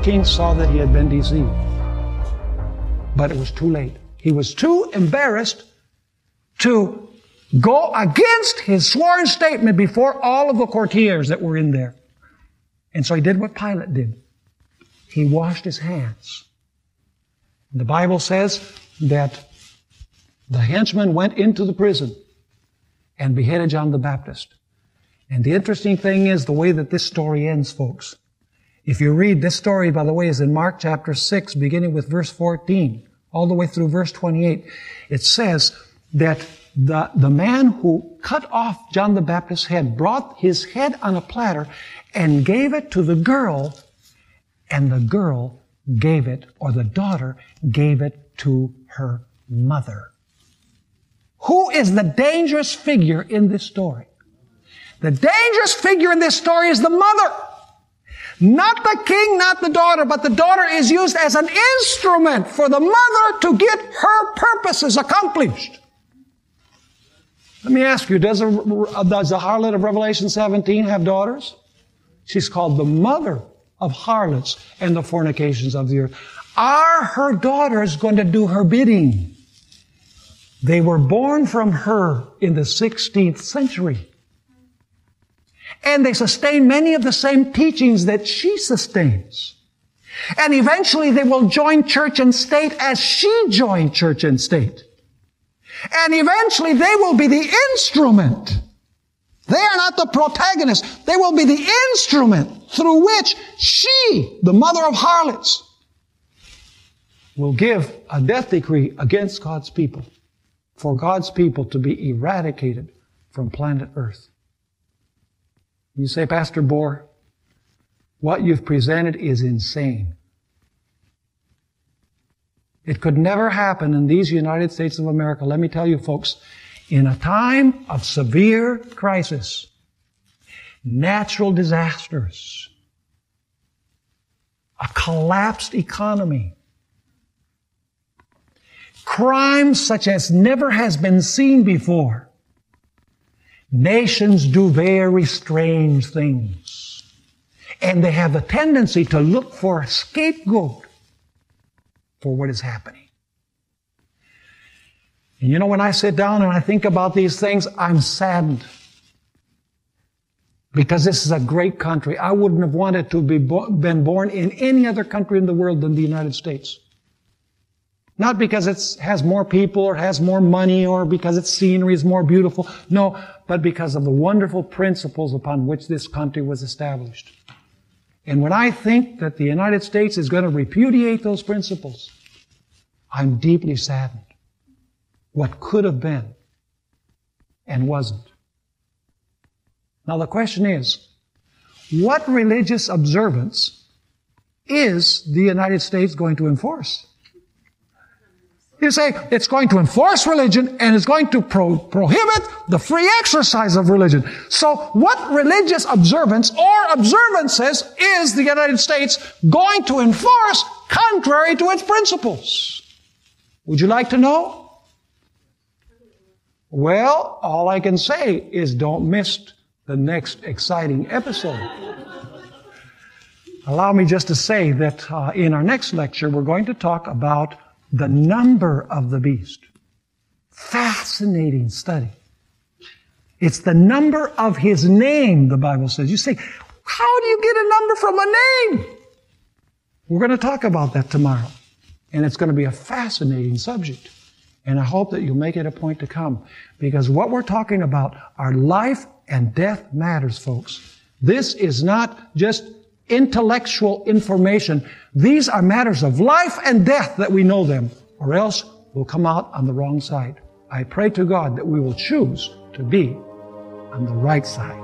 king saw that he had been deceived. But it was too late. He was too embarrassed to go against his sworn statement before all of the courtiers that were in there. And so he did what Pilate did. He washed his hands. The Bible says that the henchmen went into the prison and beheaded John the Baptist. And the interesting thing is the way that this story ends, folks. If you read this story, by the way, is in Mark chapter 6, beginning with verse 14, all the way through verse 28. It says that the man who cut off John the Baptist's head brought his head on a platter and gave it to the girl, and the girl gave it, or the daughter gave it to her mother. Who is the dangerous figure in this story? The dangerous figure in this story is the mother. Not the king, not the daughter, but the daughter is used as an instrument for the mother to get her purposes accomplished. Let me ask you, does the harlot of Revelation 17 have daughters? She's called the mother of harlots and the fornications of the earth. Are her daughters going to do her bidding? They were born from her in the 16th century. And they sustain many of the same teachings that she sustains. And eventually they will join church and state as she joined church and state. And eventually they will be the instrument. They are not the protagonist. They will be the instrument through which she, the mother of harlots, will give a death decree against God's people, for God's people to be eradicated from planet Earth. You say, Pastor Bor, what you've presented is insane. It could never happen in these United States of America. Let me tell you, folks, in a time of severe crisis, natural disasters, a collapsed economy, crimes such as never has been seen before, nations do very strange things. And they have a tendency to look for a scapegoat for what is happening. And you know, when I sit down and I think about these things, I'm saddened. Because this is a great country. I wouldn't have wanted to have been born in any other country in the world than the United States. Not because it has more people or has more money or because its scenery is more beautiful. No, but because of the wonderful principles upon which this country was established. And when I think that the United States is going to repudiate those principles, I'm deeply saddened. What could have been and wasn't. Now the question is, what religious observance is the United States going to enforce? You say, it's going to enforce religion and it's going to prohibit the free exercise of religion. So what religious observance or observances is the United States going to enforce contrary to its principles? Would you like to know? Well, all I can say is don't miss the next exciting episode. Allow me just to say that in our next lecture, we're going to talk about the number of the beast. Fascinating study. It's the number of his name, the Bible says. You say, how do you get a number from a name? We're going to talk about that tomorrow. And it's going to be a fascinating subject. And I hope that you'll make it a point to come. Because what we're talking about are life and death matters, folks. This is not just intellectual information. These are matters of life and death that we know them, or else we'll come out on the wrong side. I pray to God that we will choose to be on the right side.